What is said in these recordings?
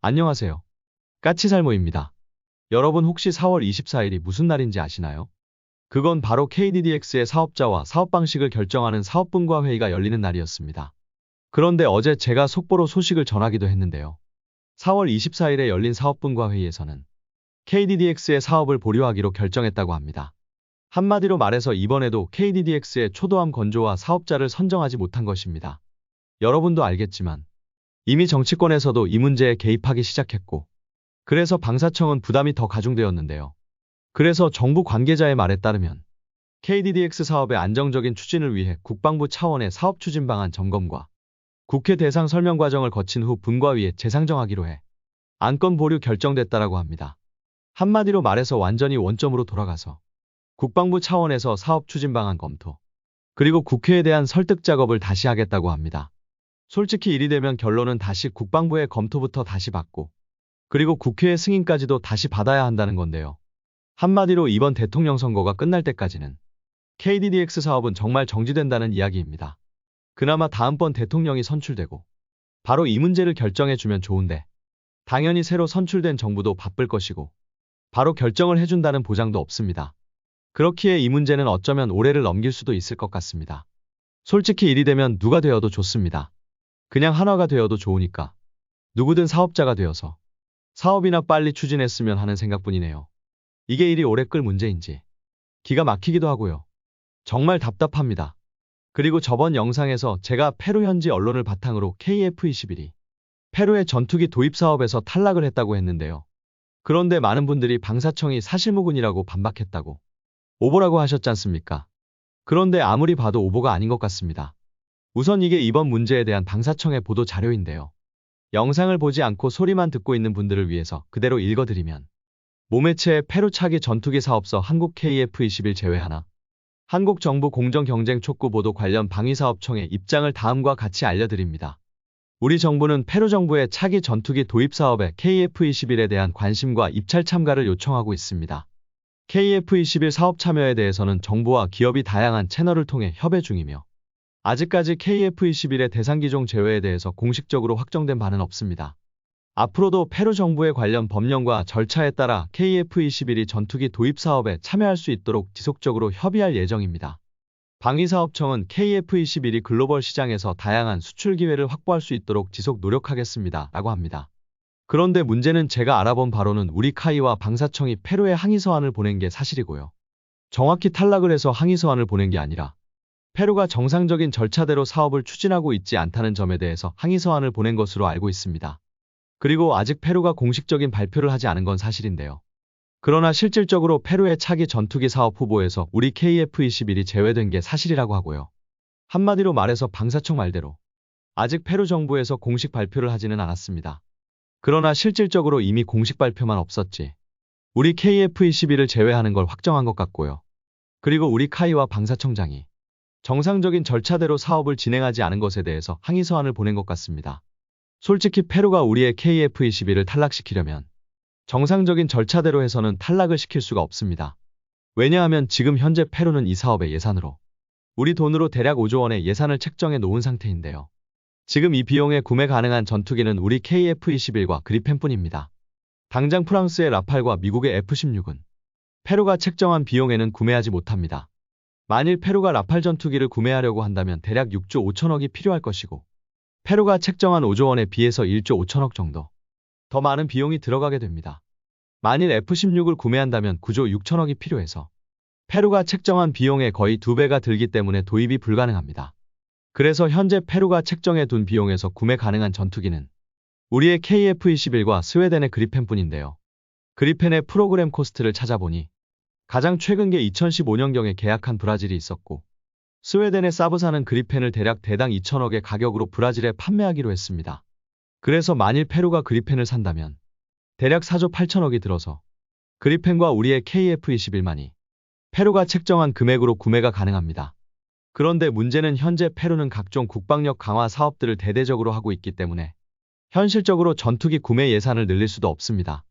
안녕하세요. 까치살모입니다. 여러분 혹시 4월 24일이 무슨 날인지 아시나요? 그건 바로 KDDX의 사업자와 사업 방식을 결정하는 사업분과 회의가 열리는 날이었습니다. 그런데 어제 제가 속보로 소식을 전하기도 했는데요. 4월 24일에 열린 사업분과 회의에서는 KDDX의 사업을 보류하기로 결정했다고 합니다. 한마디로 말해서 이번에도 KDDX의 초도함 건조와 사업자를 선정하지 못한 것입니다. 여러분도 알겠지만 이미 정치권에서도 이 문제에 개입하기 시작했고, 그래서 방사청은 부담이 더 가중되었는데요. 그래서 정부 관계자의 말에 따르면 KDDX 사업의 안정적인 추진을 위해 국방부 차원의 사업 추진 방안 점검과 국회 대상 설명 과정을 거친 후 분과위에 재상정하기로 해 안건 보류 결정됐다라고 합니다. 한마디로 말해서 완전히 원점으로 돌아가서 국방부 차원에서 사업 추진 방안 검토, 그리고 국회에 대한 설득 작업을 다시 하겠다고 합니다. 솔직히 일이 되면 결론은 다시 국방부의 검토부터 다시 받고, 그리고 국회의 승인까지도 다시 받아야 한다는 건데요. 한마디로 이번 대통령 선거가 끝날 때까지는 KDDX 사업은 정말 정지된다는 이야기입니다. 그나마 다음번 대통령이 선출되고 바로 이 문제를 결정해주면 좋은데, 당연히 새로 선출된 정부도 바쁠 것이고 바로 결정을 해준다는 보장도 없습니다. 그렇기에 이 문제는 어쩌면 올해를 넘길 수도 있을 것 같습니다. 솔직히 일이 되면 누가 되어도 좋습니다. 그냥 한화가 되어도 좋으니까 누구든 사업자가 되어서 사업이나 빨리 추진했으면 하는 생각뿐이네요. 이게 일이 오래 끌 문제인지 기가 막히기도 하고요. 정말 답답합니다. 그리고 저번 영상에서 제가 페루 현지 언론을 바탕으로 KF-21이 페루의 전투기 도입 사업에서 탈락을 했다고 했는데요. 그런데 많은 분들이 방사청이 사실무근이라고 반박했다고 오보라고 하셨지 않습니까? 그런데 아무리 봐도 오보가 아닌 것 같습니다. 우선 이게 이번 문제에 대한 방사청의 보도 자료인데요. 영상을 보지 않고 소리만 듣고 있는 분들을 위해서 그대로 읽어드리면, 모매체의 페루 차기 전투기 사업서 한국 KF-21 제외하나 한국정부 공정경쟁 촉구 보도 관련 방위사업청의 입장을 다음과 같이 알려드립니다. 우리 정부는 페루 정부의 차기 전투기 도입 사업에 KF-21에 대한 관심과 입찰 참가를 요청하고 있습니다. KF-21 사업 참여에 대해서는 정부와 기업이 다양한 채널을 통해 협의 중이며, 아직까지 KF-21의 대상 기종 제외에 대해서 공식적으로 확정된 바는 없습니다. 앞으로도 페루 정부의 관련 법령과 절차에 따라 KF-21이 전투기 도입 사업에 참여할 수 있도록 지속적으로 협의할 예정입니다. 방위사업청은 KF-21이 글로벌 시장에서 다양한 수출 기회를 확보할 수 있도록 지속 노력하겠습니다. 라고 합니다. 그런데 문제는 제가 알아본 바로는 우리 카이와 방사청이 페루에 항의서한을 보낸 게 사실이고요. 정확히 탈락을 해서 항의서한을 보낸 게 아니라 페루가 정상적인 절차대로 사업을 추진하고 있지 않다는 점에 대해서 항의서한을 보낸 것으로 알고 있습니다. 그리고 아직 페루가 공식적인 발표를 하지 않은 건 사실인데요. 그러나 실질적으로 페루의 차기 전투기 사업 후보에서 우리 KF-21이 제외된 게 사실이라고 하고요. 한마디로 말해서 방사청 말대로 아직 페루 정부에서 공식 발표를 하지는 않았습니다. 그러나 실질적으로 이미 공식 발표만 없었지 우리 KF-21을 제외하는 걸 확정한 것 같고요. 그리고 우리 카이와 방사청장이 정상적인 절차대로 사업을 진행하지 않은 것에 대해서 항의서한을 보낸 것 같습니다. 솔직히 페루가 우리의 KF-21을 탈락시키려면 정상적인 절차대로 해서는 탈락을 시킬 수가 없습니다. 왜냐하면 지금 현재 페루는 이 사업의 예산으로 우리 돈으로 대략 5조 원의 예산을 책정해 놓은 상태인데요. 지금 이 비용에 구매 가능한 전투기는 우리 KF-21과 그리펜뿐입니다. 당장 프랑스의 라팔과 미국의 F-16은 페루가 책정한 비용에는 구매하지 못합니다. 만일 페루가 라팔 전투기를 구매하려고 한다면 대략 6조 5천억이 필요할 것이고, 페루가 책정한 5조 원에 비해서 1조 5천억 정도 더 많은 비용이 들어가게 됩니다. 만일 F-16을 구매한다면 9조 6천억이 필요해서 페루가 책정한 비용의 거의 2배가 들기 때문에 도입이 불가능합니다. 그래서 현재 페루가 책정해 둔 비용에서 구매 가능한 전투기는 우리의 KF-21과 스웨덴의 그리펜뿐인데요. 그리펜의 프로그램 코스트를 찾아보니 가장 최근 게 2015년경에 계약한 브라질이 있었고, 스웨덴의 사브사는 그리펜을 대략 대당 2천억의 가격으로 브라질에 판매하기로 했습니다. 그래서 만일 페루가 그리펜을 산다면 대략 4조 8천억이 들어서 그리펜과 우리의 KF-21만이 페루가 책정한 금액으로 구매가 가능합니다. 그런데 문제는 현재 페루는 각종 국방력 강화 사업들을 대대적으로 하고 있기 때문에 현실적으로 전투기 구매 예산을 늘릴 수도 없습니다.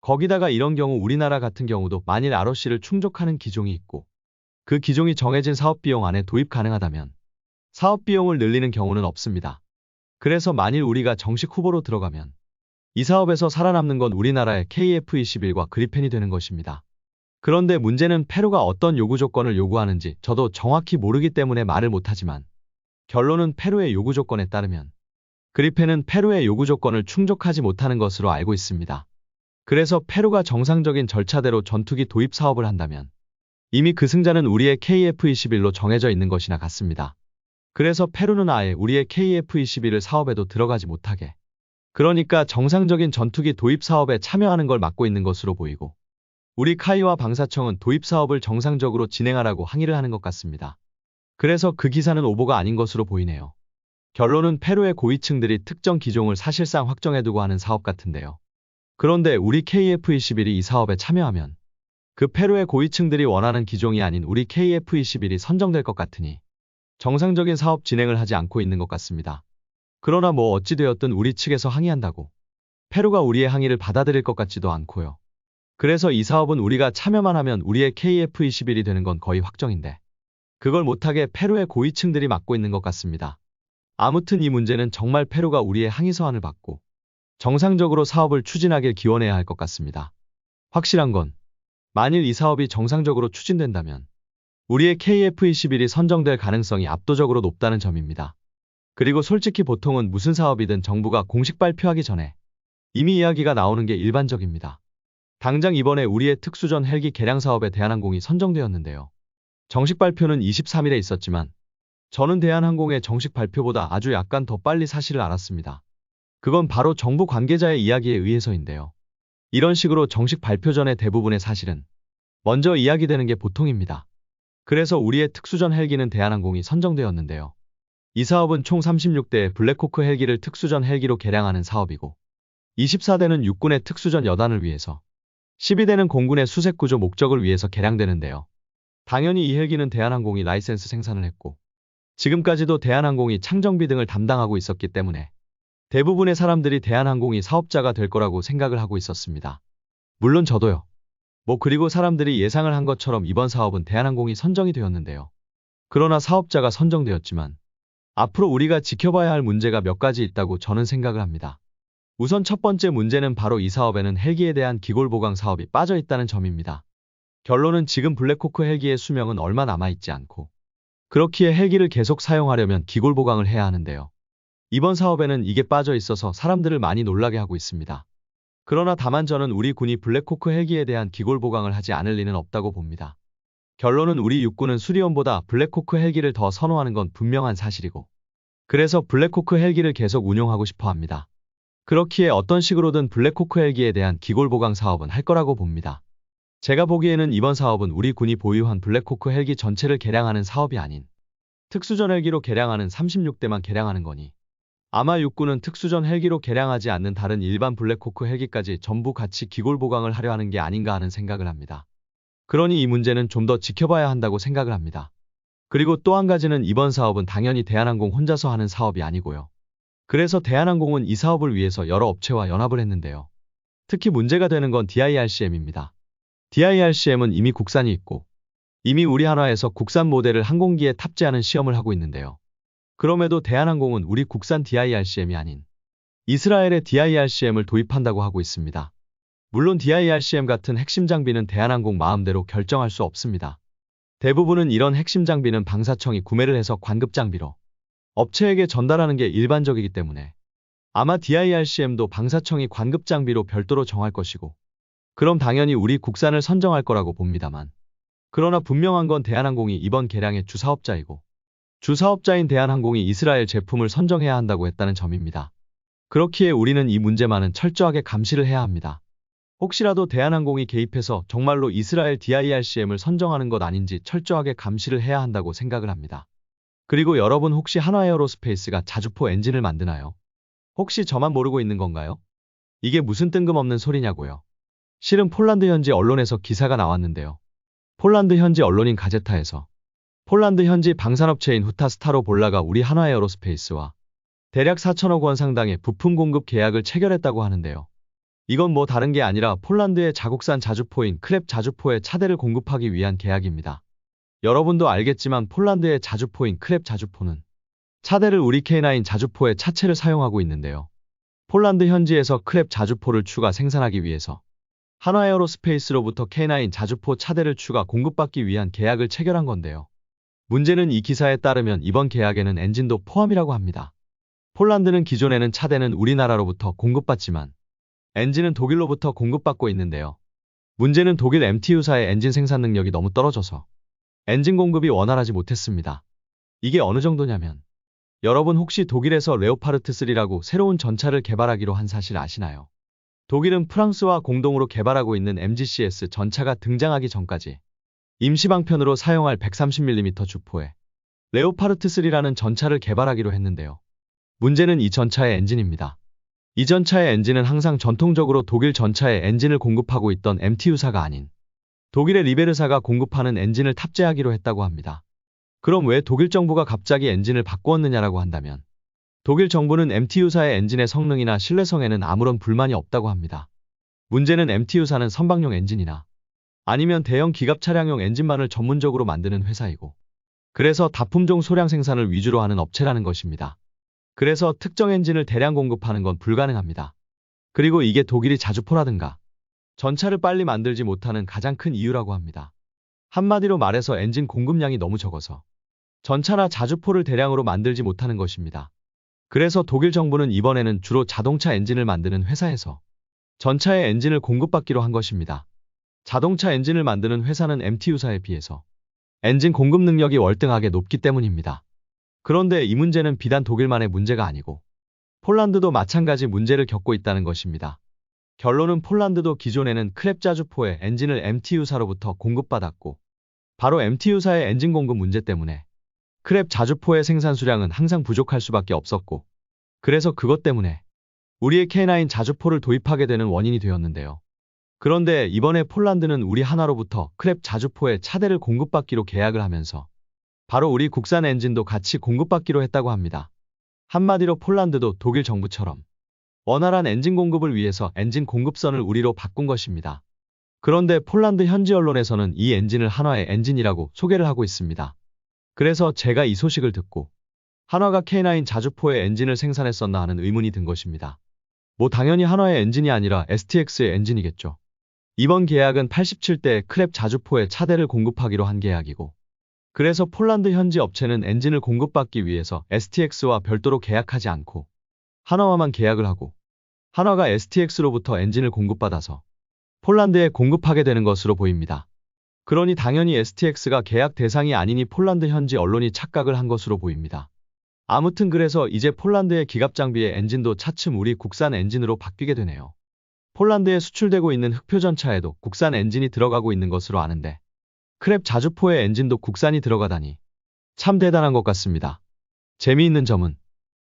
거기다가 이런 경우 우리나라 같은 경우도 만일 ROC를 충족하는 기종이 있고 그 기종이 정해진 사업비용 안에 도입 가능하다면 사업비용을 늘리는 경우는 없습니다. 그래서 만일 우리가 정식 후보로 들어가면 이 사업에서 살아남는 건 우리나라의 KF-21과 그리펜이 되는 것입니다. 그런데 문제는 페루가 어떤 요구 조건을 요구하는지 저도 정확히 모르기 때문에 말을 못하지만 결론은 페루의 요구 조건에 따르면 그리펜은 페루의 요구 조건을 충족하지 못하는 것으로 알고 있습니다. 그래서 페루가 정상적인 절차대로 전투기 도입 사업을 한다면 이미 그 승자는 우리의 KF-21로 정해져 있는 것이나 같습니다. 그래서 페루는 아예 우리의 KF-21을 사업에도 들어가지 못하게, 그러니까 정상적인 전투기 도입 사업에 참여하는 걸 막고 있는 것으로 보이고, 우리 카이와 방사청은 도입 사업을 정상적으로 진행하라고 항의를 하는 것 같습니다. 그래서 그 기사는 오보가 아닌 것으로 보이네요. 결론은 페루의 고위층들이 특정 기종을 사실상 확정해두고 하는 사업 같은데요. 그런데 우리 KF-21이 이 사업에 참여하면 그 페루의 고위층들이 원하는 기종이 아닌 우리 KF-21이 선정될 것 같으니 정상적인 사업 진행을 하지 않고 있는 것 같습니다. 그러나 뭐 어찌되었든 우리 측에서 항의한다고 페루가 우리의 항의를 받아들일 것 같지도 않고요. 그래서 이 사업은 우리가 참여만 하면 우리의 KF-21이 되는 건 거의 확정인데 그걸 못하게 페루의 고위층들이 막고 있는 것 같습니다. 아무튼 이 문제는 정말 페루가 우리의 항의 서한을 받고 정상적으로 사업을 추진하길 기원해야 할 것 같습니다. 확실한 건 만일 이 사업이 정상적으로 추진된다면 우리의 KF-21이 선정될 가능성이 압도적으로 높다는 점입니다. 그리고 솔직히 보통은 무슨 사업이든 정부가 공식 발표하기 전에 이미 이야기가 나오는 게 일반적입니다. 당장 이번에 우리의 특수전 헬기 개량 사업에 대한항공이 선정되었는데요. 정식 발표는 23일에 있었지만 저는 대한항공의 정식 발표보다 아주 약간 더 빨리 사실을 알았습니다. 그건 바로 정부 관계자의 이야기에 의해서인데요. 이런 식으로 정식 발표 전에 대부분의 사실은 먼저 이야기되는 게 보통입니다. 그래서 우리의 특수전 헬기는 대한항공이 선정되었는데요. 이 사업은 총 36대의 블랙호크 헬기를 특수전 헬기로 개량하는 사업이고 24대는 육군의 특수전 여단을 위해서 12대는 공군의 수색구조 목적을 위해서 개량되는데요. 당연히 이 헬기는 대한항공이 라이센스 생산을 했고 지금까지도 대한항공이 창정비 등을 담당하고 있었기 때문에 대부분의 사람들이 대한항공이 사업자가 될 거라고 생각을 하고 있었습니다. 물론 저도요. 그리고 사람들이 예상을 한 것처럼 이번 사업은 대한항공이 선정이 되었는데요. 그러나 사업자가 선정되었지만 앞으로 우리가 지켜봐야 할 문제가 몇 가지 있다고 저는 생각을 합니다. 우선 첫 번째 문제는 바로 이 사업에는 헬기에 대한 기골 보강 사업이 빠져 있다는 점입니다. 결론은 지금 블랙호크 헬기의 수명은 얼마 남아있지 않고 그렇기에 헬기를 계속 사용하려면 기골 보강을 해야 하는데요. 이번 사업에는 이게 빠져 있어서 사람들을 많이 놀라게 하고 있습니다. 그러나 다만 저는 우리 군이 블랙호크 헬기에 대한 기골 보강을 하지 않을 리는 없다고 봅니다. 결론은 우리 육군은 수리원보다 블랙호크 헬기를 더 선호하는 건 분명한 사실이고 그래서 블랙호크 헬기를 계속 운용하고 싶어 합니다. 그렇기에 어떤 식으로든 블랙호크 헬기에 대한 기골 보강 사업은 할 거라고 봅니다. 제가 보기에는 이번 사업은 우리 군이 보유한 블랙호크 헬기 전체를 개량하는 사업이 아닌 특수전 헬기로 개량하는 36대만 개량하는 거니 아마 육군은 특수전 헬기로 개량하지 않는 다른 일반 블랙호크 헬기까지 전부 같이 기골 보강을 하려 하는 게 아닌가 하는 생각을 합니다. 그러니 이 문제는 좀 더 지켜봐야 한다고 생각을 합니다. 그리고 또 한 가지는 이번 사업은 당연히 대한항공 혼자서 하는 사업이 아니고요. 그래서 대한항공은 이 사업을 위해서 여러 업체와 연합을 했는데요. 특히 문제가 되는 건 DIRCM입니다. DIRCM은 이미 국산이 있고 이미 우리 한화에서 국산 모델을 항공기에 탑재하는 시험을 하고 있는데요. 그럼에도 대한항공은 우리 국산 DIRCM이 아닌 이스라엘의 DIRCM을 도입한다고 하고 있습니다. 물론 DIRCM 같은 핵심 장비는 대한항공 마음대로 결정할 수 없습니다. 대부분은 이런 핵심 장비는 방사청이 구매를 해서 관급 장비로 업체에게 전달하는 게 일반적이기 때문에 아마 DIRCM도 방사청이 관급 장비로 별도로 정할 것이고 그럼 당연히 우리 국산을 선정할 거라고 봅니다만 그러나 분명한 건 대한항공이 이번 개량의 주사업자이고 주사업자인 대한항공이 이스라엘 제품을 선정해야 한다고 했다는 점입니다. 그렇기에 우리는 이 문제만은 철저하게 감시를 해야 합니다. 혹시라도 대한항공이 개입해서 정말로 이스라엘 DIRCM을 선정하는 것 아닌지 철저하게 감시를 해야 한다고 생각을 합니다. 그리고 여러분 혹시 한화에어로스페이스가 자주포 엔진을 만드나요? 혹시 저만 모르고 있는 건가요? 이게 무슨 뜬금없는 소리냐고요. 실은 폴란드 현지 언론에서 기사가 나왔는데요. 폴란드 현지 언론인 가제타에서 폴란드 현지 방산업체인 후타스타로 볼라가 우리 한화에어로스페이스와 대략 4천억 원 상당의 부품 공급 계약을 체결했다고 하는데요. 이건 뭐 다른 게 아니라 폴란드의 자국산 자주포인 크랩 자주포에 차대를 공급하기 위한 계약입니다. 여러분도 알겠지만 폴란드의 자주포인 크랩 자주포는 차대를 우리 K9 자주포의 차체를 사용하고 있는데요. 폴란드 현지에서 크랩 자주포를 추가 생산하기 위해서 한화에어로스페이스로부터 K9 자주포 차대를 추가 공급받기 위한 계약을 체결한 건데요. 문제는 이 기사에 따르면 이번 계약에는 엔진도 포함이라고 합니다. 폴란드는 기존에는 차대는 우리나라로부터 공급받지만 엔진은 독일로부터 공급받고 있는데요. 문제는 독일 MTU사의 엔진 생산 능력이 너무 떨어져서 엔진 공급이 원활하지 못했습니다. 이게 어느 정도냐면 여러분 혹시 독일에서 레오파르트 3라고 새로운 전차를 개발하기로 한 사실 아시나요? 독일은 프랑스와 공동으로 개발하고 있는 MGCS 전차가 등장하기 전까지 임시방편으로 사용할 130mm 주포의 레오파르트 3라는 전차를 개발하기로 했는데요. 문제는 이 전차의 엔진입니다. 이 전차의 엔진은 항상 전통적으로 독일 전차에 엔진을 공급하고 있던 MTU사가 아닌 독일의 리베르사가 공급하는 엔진을 탑재하기로 했다고 합니다. 그럼 왜 독일 정부가 갑자기 엔진을 바꾸었느냐라고 한다면 독일 정부는 MTU사의 엔진의 성능이나 신뢰성에는 아무런 불만이 없다고 합니다. 문제는 MTU사는 선박용 엔진이나 아니면 대형 기갑 차량용 엔진만을 전문적으로 만드는 회사이고 그래서 다품종 소량 생산을 위주로 하는 업체라는 것입니다. 그래서 특정 엔진을 대량 공급하는 건 불가능합니다. 그리고 이게 독일이 자주포라든가 전차를 빨리 만들지 못하는 가장 큰 이유라고 합니다. 한마디로 말해서 엔진 공급량이 너무 적어서 전차나 자주포를 대량으로 만들지 못하는 것입니다. 그래서 독일 정부는 이번에는 주로 자동차 엔진을 만드는 회사에서 전차의 엔진을 공급받기로 한 것입니다. 자동차 엔진을 만드는 회사는 MTU사에 비해서 엔진 공급 능력이 월등하게 높기 때문입니다. 그런데 이 문제는 비단 독일만의 문제가 아니고 폴란드도 마찬가지 문제를 겪고 있다는 것입니다. 결론은 폴란드도 기존에는 크랩 자주포의 엔진을 MTU사로부터 공급받았고 바로 MTU사의 엔진 공급 문제 때문에 크랩 자주포의 생산 수량은 항상 부족할 수밖에 없었고 그래서 그것 때문에 우리의 K9 자주포를 도입하게 되는 원인이 되었는데요. 그런데 이번에 폴란드는 우리 하나로부터 크랩 자주포의 차대를 공급받기로 계약을 하면서 바로 우리 국산 엔진도 같이 공급받기로 했다고 합니다. 한마디로 폴란드도 독일 정부처럼 원활한 엔진 공급을 위해서 엔진 공급선을 우리로 바꾼 것입니다. 그런데 폴란드 현지 언론에서는 이 엔진을 한화의 엔진이라고 소개를 하고 있습니다. 그래서 제가 이 소식을 듣고 한화가 K9 자주포의 엔진을 생산했었나 하는 의문이 든 것입니다. 뭐 당연히 한화의 엔진이 아니라 STX의 엔진이겠죠. 이번 계약은 87대 크랩 자주포의 차대를 공급하기로 한 계약이고 그래서 폴란드 현지 업체는 엔진을 공급받기 위해서 STX와 별도로 계약하지 않고 한화와만 계약을 하고 한화가 STX로부터 엔진을 공급받아서 폴란드에 공급하게 되는 것으로 보입니다. 그러니 당연히 STX가 계약 대상이 아니니 폴란드 현지 언론이 착각을 한 것으로 보입니다. 아무튼 그래서 이제 폴란드의 기갑 장비의 엔진도 차츰 우리 국산 엔진으로 바뀌게 되네요. 폴란드에 수출되고 있는 흑표전차에도 국산 엔진이 들어가고 있는 것으로 아는데 크랩 자주포의 엔진도 국산이 들어가다니 참 대단한 것 같습니다. 재미있는 점은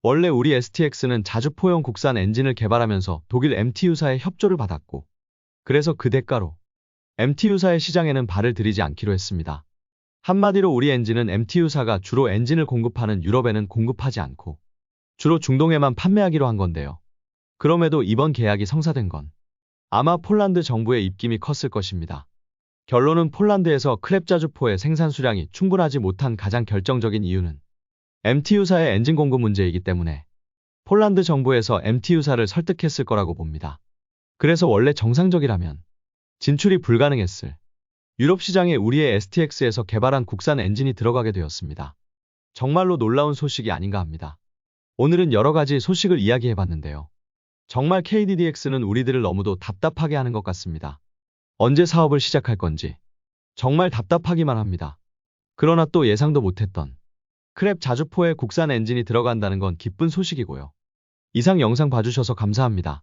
원래 우리 STX는 자주포용 국산 엔진을 개발하면서 독일 MTU사의 협조를 받았고 그래서 그 대가로 MTU사의 시장에는 발을 들이지 않기로 했습니다. 한마디로 우리 엔진은 MTU사가 주로 엔진을 공급하는 유럽에는 공급하지 않고 주로 중동에만 판매하기로 한 건데요. 그럼에도 이번 계약이 성사된 건 아마 폴란드 정부의 입김이 컸을 것입니다. 결론은 폴란드에서 크랩 자주포의 생산 수량이 충분하지 못한 가장 결정적인 이유는 MTU사의 엔진 공급 문제이기 때문에 폴란드 정부에서 MTU사를 설득했을 거라고 봅니다. 그래서 원래 정상적이라면 진출이 불가능했을 유럽 시장에 우리의 STX에서 개발한 국산 엔진이 들어가게 되었습니다. 정말로 놀라운 소식이 아닌가 합니다. 오늘은 여러 가지 소식을 이야기해봤는데요. 정말 KDDX는 우리들을 너무도 답답하게 하는 것 같습니다. 언제 사업을 시작할 건지 정말 답답하기만 합니다. 그러나 또 예상도 못했던 크랩 자주포에 국산 엔진이 들어간다는 건 기쁜 소식이고요. 이상 영상 봐주셔서 감사합니다.